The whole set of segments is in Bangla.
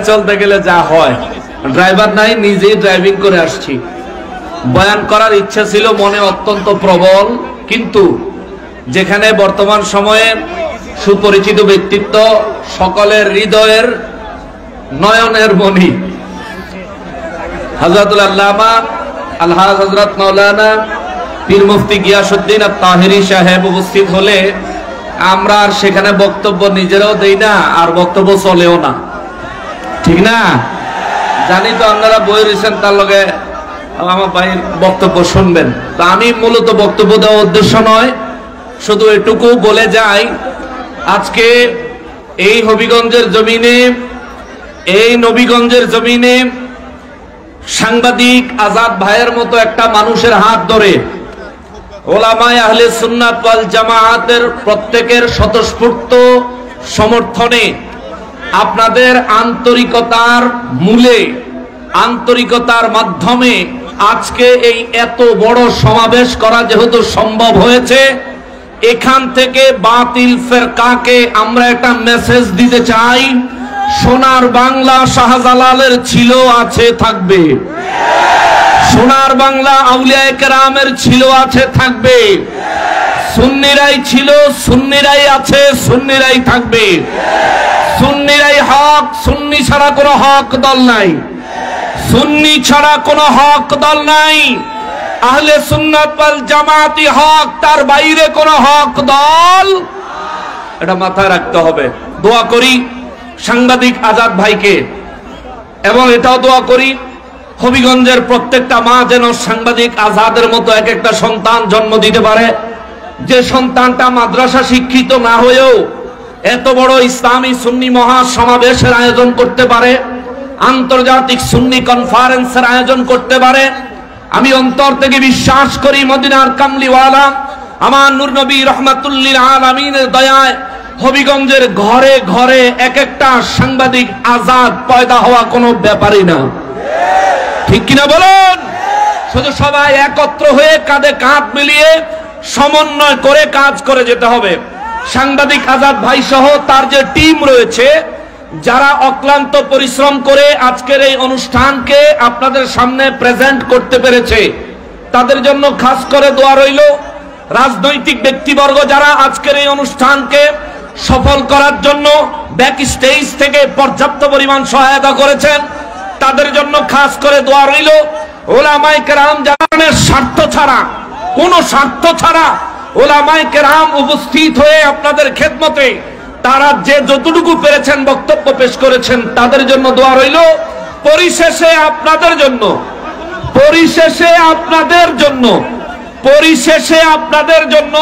চলতে গেলে যা হয়, ড্রাইভার নাই, নিজেই ড্রাইভিং করে আসছি। বয়ান করার ইচ্ছা ছিল মনে অত্যন্ত প্রবল, কিন্তু যেখানে বর্তমান সময়ে সুপরিচিত ব্যক্তিত্ব, সকলের হৃদয়ের নয়নের মণি হযরতুল আল্লামা আলহাজ হযরত মাওলানা পীর মুফতি গিয়াসউদ্দিন আত-তাহেরী সাহেব উপস্থিত হলে আমরা আর সেখানে বক্তব্য নিজেরাও দেই না, আর বক্তব্য চলেও না, ঠিক না? জানি তো আপনারা বই রয়েছেন, তার লগে আমার ভাইয়ের বক্তব্য শুনবেন। তো আমি মূলত বক্তব্য দেওয়ার উদ্দেশ্য নয়, শুধু এটুকু বলে যাই, আজকে এই হবিগঞ্জের জমিনে, এই নবীগঞ্জের জমিনে সাংবাদিক আজাদ ভাইয়ের মতো একটা মানুষের হাত ধরে ওলামায়ে আহলে সুন্নাত ওয়াল জামাআতের প্রত্যেকের স্বতঃস্ফূর্ত সমর্থনে, আপনাদের আন্তরিকতার মূলে, আন্তরিকতার মাধ্যমে আজকে এই এত বড় সমাবেশ করা যেহেতু সম্ভব হয়েছে, এখান থেকে বাতিল ফেরকাকে আমরা একটা মেসেজ দিতে চাই। সোনার বাংলা শাহজালালের ছিল, আছে, থাকবে। সোনার বাংলা আউলিয়ায়ে কেরামের ছিল, আছে, থাকবে। সুন্নিরাই ছিল, সুন্নিরাই আছে, সুন্নিরাই থাকবে। সুন্নিরাই হক, সুন্নি ছাড়া কোনো হক দল নাই। সুন্নি ছাড়া কোনো হক দল নাই। আহলে সুন্নাত ওয়াল জামাআতি হক, তার বাইরে কোনো হক দল, এটা মাথায় রাখতে হবে। দোয়া করি সাংবাদিক আজাদ ভাইকে, এবং এটাও দোয়া করি হবিগঞ্জের প্রত্যেকটা মা যেন সাংবাদিক আজাদের মতো এক একটা সন্তান জন্ম দিতে পারে, যে সন্তানটা মাদ্রাসা শিক্ষিত না হয়েও এত বড় ইসলামী সুন্নি মহা সমাবেশের আয়োজন করতে পারে, আন্তর্জাতিক সুন্নি কনফারেন্সের আয়োজন করতে পারে। আমি অন্তর থেকে বিশ্বাস করি মদিনার কামলিওয়ালা আমার নূর নবী রহমাতুল্লিল আলামিনের দয়ায় হবিগঞ্জের ঘরে ঘরে এক একটা সাংবাদিক আজাদ পয়দা হওয়া কোনো ব্যাপারই না, ঠিক কিনা বলুন? শুধু সবাই একত্র হয়ে কাঁধে কাঁধ মিলিয়ে সমন্বয় করে কাজ করে যেতে হবে। সাংবাদিক আজাদ ভাই সহ তার যে টিম রয়েছে, যারা অক্লান্ত পরিশ্রম করে আজকের এই অনুষ্ঠানকে আপনাদের সামনে প্রেজেন্ট করতে পেরেছে, তাদের জন্য খাস করে দোয়া রইল। রাজনৈতিক ব্যক্তিবর্গ যারা আজকের এই অনুষ্ঠানকে সফল করার জন্য ব্যাক স্টেজ থেকে পর্যাপ্ত পরিমাণ সহায়তা করেছেন, তাদের জন্য খাস করে দোয়া রইল। ওলামায়ে কেরাম জানের স্বার্থ ছাড়া, কোন স্বার্থ ছাড়া ওলামায়ে কেরাম উপস্থিত হয়ে আপনাদের খেদমতে তারা যে যতটুকু পেরেছেন বক্তব্য পেশ করেছেন, তাদের জন্য দোয়া রইল। পরিশেষে আপনাদের জন্য, পরিশেষে আপনাদের জন্য, পরিশেষে আপনাদের জন্য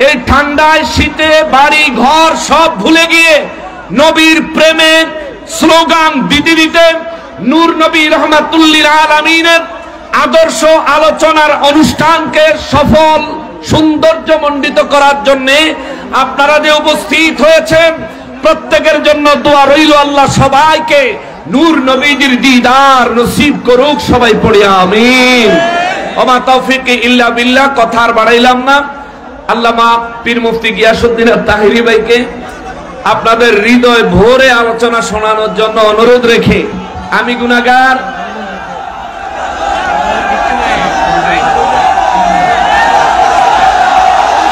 এই ঠান্ডায় শীতে বাড়ি ঘর সব ভুলে গিয়ে নবীর প্রেমে স্লোগান দিতে দিতে নূর নবী রহমাতুল্লিল আলামিনের আদর্শ আলোচনার অনুষ্ঠানকে সফল সৌন্দর্যমণ্ডিত করার জন্য আপনারা যে উপস্থিত হয়েছেন, প্রত্যেকের জন্য দোয়া রইল। আল্লাহ সবাইকে নূর নবীজির দিদার নসিব করুক, সবাই পড়ি আমিন। ওমা তৌফিক ইল্লা বিল্লাহ। কথা আর বাড়াইলাম না। আল্লামা পীর মুফতি গিয়াসউদ্দিন আত-তাহেরী ভাইকে আপনাদের হৃদয় ভরে আলোচনা শোনানোর জন্য অনুরোধ রেখে, আমি গুনাহগার,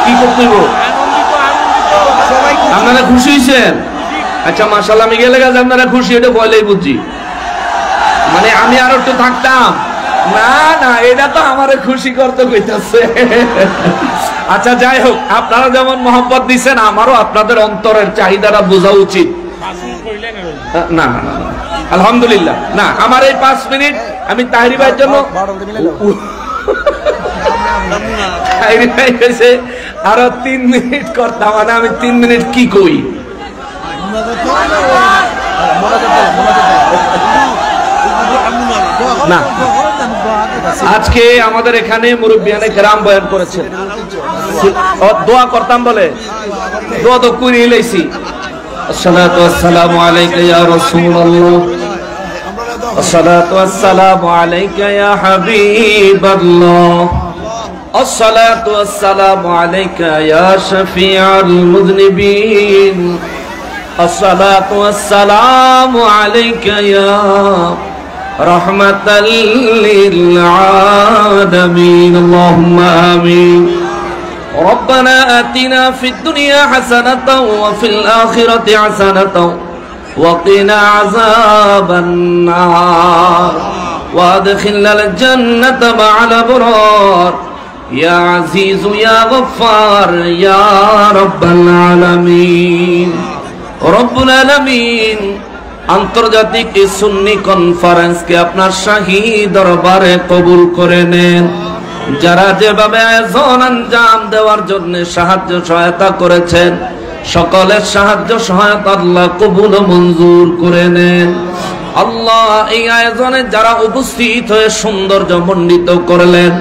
কি করতে হইব? আপনারা খুশি হয়েছেন? আচ্ছা মাশাআল্লাহ, আমি গেলে গেছে আপনারা খুশি, এটা বলেই বুঝছি। মানে আমি আর একটু থাকতাম না, না, এটা তো আমারে খুশি করতে কইতাছে। আচ্ছা যাই হোক, আপনারা যেমন মহব্বত দিচ্ছেন, আমারও আপনাদের অন্তরের চাহিদাটা বোঝা উচিত। না না না, আলহামদুলিল্লাহ। না, আমার এই 5 মিনিট আমি তাহেরী ভাইয়ের জন্য, তাহেরী ভাই কইছে আরো 3 মিনিট করতাম, মানে আমি 3 মিনিট কি কই? না, আজকে আমাদের এখানে মুরব্বিয়ানে কেরাম বয়ান করেছেন, দোয়া করতাম বলে দোয়া তো করি লাইছি। আসসালাতু ওয়াসসালামু আলাইকা ইয়া রাসূলুল্লাহ, আসসালাতু ওয়াসসালামু আলাইকা ইয়া হাবিবাল্লাহ, আসসালাতু ওয়াসসালামু আলাইকা ইয়া শাফিউল মুযনিবিন, আসসালাতু ওয়াসসালামু আলাইকা ইয়া রাহমাতাল লিল আলামিন আল্লাহুম্মা আমিন ربنا آتنا في الدنيا حسنة وفي الآخرة حسنة وقنا عذاب النار وادخلنا الجنة مع الأبرار يا عزيز يا غفار يا رب العالمين رب العالمين আন্তর্জাতিক এই সুন্নি কনফারেন্সকে আপনার শাহী দরবারে কবুল করে নেন। যারা যেভাবে আয়োজন আঞ্জাম দেওয়ার জন্য সাহায্য সহায়তা করেছেন, সকলের সাহায্য সহায়তা আল্লাহ কবুল ও মঞ্জুর করে নেন। আল্লাহ এই আয়োজনে যারা উপস্থিত হয়ে সৌন্দর্য মণ্ডিত করলেন,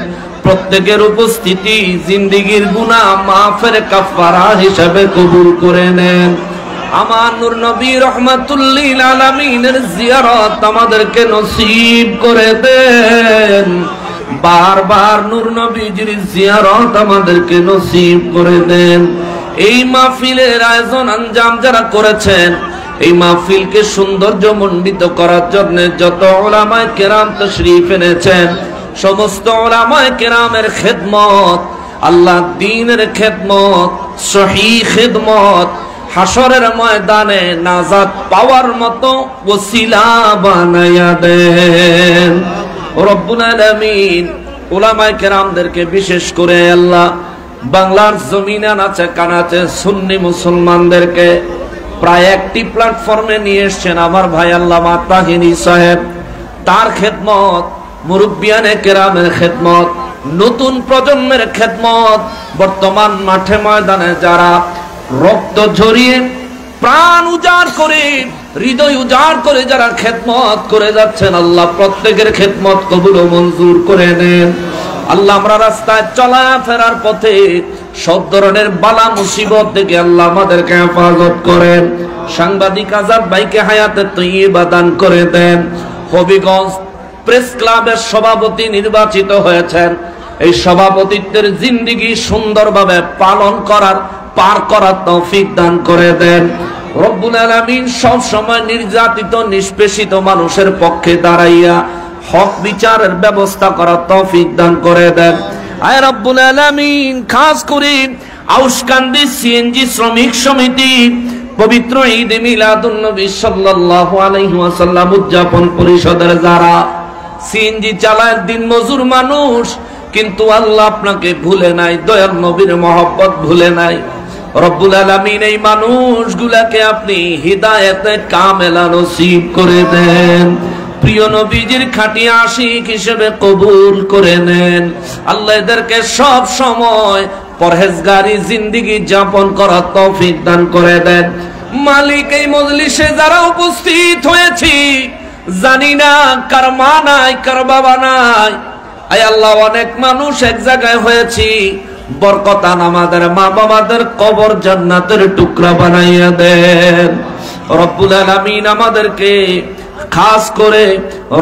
প্রত্যেকের উপস্থিতি জিন্দেগীর গুনাহ মাফের কাফারা হিসাবে কবুল করে নেন। আমার নূর নবী রহমাতুল লিল আলামিনের জিয়ারত আমাদেরকে নসিব করে দেন। বারবার নূর নবীজির জিয়ারত আমাদেরকে নসিব করে দেন। এই মাহফিলের আয়োজন আঞ্জাম যারা করেছেন, এই মাহফিলকে সৌন্দর্য মণ্ডিত করার জন্য যত উলামায়ে কেরাম তাশরীফ এনেছেন, সমস্ত উলামায়ে কেরামের খেদমত, আল্লাহ দ্বীনের খেদমত, সহিহ খেদমত, হাসরের ময়দানে নাজাত পাওয়ার মতো ওসিলা বানায়া দেন রব্বুল আলামিন। উলামায়ে কেরামদেরকে বিশেষ করে আল্লাহ বাংলার জমিনে আছে কানাচে সুন্নি মুসলমানদেরকে প্রায় একটি প্ল্যাটফর্মে নিয়ে এসেছেন আমার ভাই আল্লামা তাহিনী সাহেব। তার খেদমত, মুরব্বিয়ানে কেরামের খেদমত, নতুন প্রজন্মের খেদমত, বর্তমান মাঠে ময়দানে যারা রক্ত ঝরিয়ে প্রাণ উজাড় করে হৃদয় উজাড় করে যারা খেদমত করে যাচ্ছেন, আল্লাহ প্রত্যেকের খেদমত কবুল ও মঞ্জুর করে নেন। আল্লাহ আমরা রাস্তায় চলাফেরার পথে সব ধরনের বালা মুসিবত থেকে আল্লাহ আমাদেরকে হেফাজত করেন। সাংবাদিক আজাদ ভাইকে হায়াতে তৈয়বা দান করে দেন। হবিগঞ্জ প্রেস ক্লাবের সভাপতি নির্বাচিত হয়েছেন, এই সভাপতিত্বের জিন্দেগি সুন্দরভাবে পালন করার পার করার তৌফিক দান করে দেন রব্বুল আলামিন। সব সময় নির্যাতিত নিষ্পেষিত মানুষের পক্ষে দাঁড়াইয়া হক বিচারের ব্যবস্থা করার তৌফিক দান করে দেন আয় রব্বুল আলামিন। খাস করে আউশকান্দি সিএনজি শ্রমিক সমিতি পবিত্র ঈদ মিলাদুন নবী সাল্লাল্লাহু আলাইহি ওয়াসাল্লাম উদযাপন পরিষদের যারা সিএনজি চালায়, দিন মজুর মানুষ, কিন্তু আল্লাহ আপনাকে ভুলে নাই, দয়াল নবীর মহব্বত ভুলে নাই রব্বুল আলামিন। এই মানুষগুলাকে আপনি হিদায়াতে কামেলা নসিব করে দেন, প্রিয় নবীজির খাঁটি আশিক হিসেবে কবুল করে নেন আল্লাহ। এদেরকে সব সময় পরহেজগারি জিন্দেগি যাপন করার তৌফিক দান করে দেন মালিক। এই মজলিসে যারা উপস্থিত হয়েছি, জানি না কার মা নাই কার বাবা নাই, আয় আল্লাহ অনেক মানুষ এক জায়গায় হয়েছি, বরকতান আমাদের মা বাবাদের কবর জান্নাতের টুকরা বানাইয়া দেন রব্বুল আলামিন। আমাদেরকে খাস করে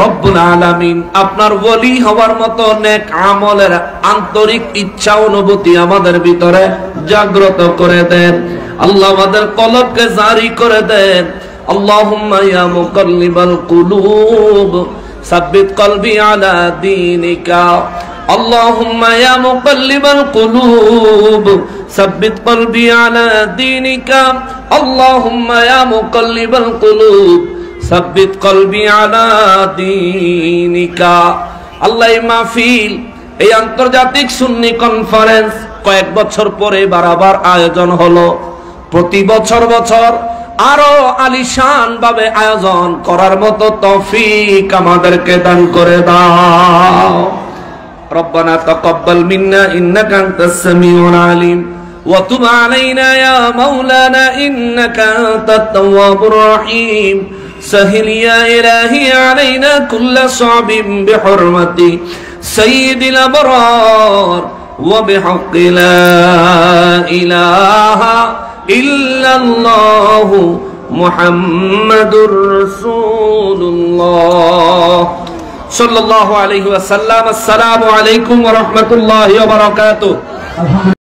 রব্বুল আলামিন আপনার ওলি হওয়ার মতো নেক আমলের আন্তরিক ইচ্ছা অনুভূতি আমাদের ভিতরে জাগ্রত করে দেন আল্লাহ। আমাদের কলবকে জারি করে দেন। আল্লাহুম্মা ইয়া মুকাল্লিবাল কুলুব সাব্বিত কলবি আলা দীনিকা। اللهم يا مقلب القلوب ثبت قلبي على دينك اللهم يا مقلب القلوب ثبت قلبي على دينك আল্লাহ। এই মাহফিল, এই আন্তর্জাতিক সুন্নি কনফারেন্স কয়েক বছর পরে বারবার আয়োজন হলো। প্রতি বছর আরো আলিশান ভাবে আয়োজন করার মতো তৌফিক আমাদেরকে দান করে দাও। ربنا تقبل منا إنك أنت السميع العليم وتب علينا يا مولانا إنك أنت التواب الرحيم سهل يا إلهي علينا كل صعب بحرمة سيد الأبرار وبحق لا إله إلا الله محمد رسول الله সাল্লাল্লাহু আলাইহি ওয়াসাল্লাম। আসসালামু আলাইকুম ওয়া রাহমাতুল্লাহি ওয়া বারাকাতুহু।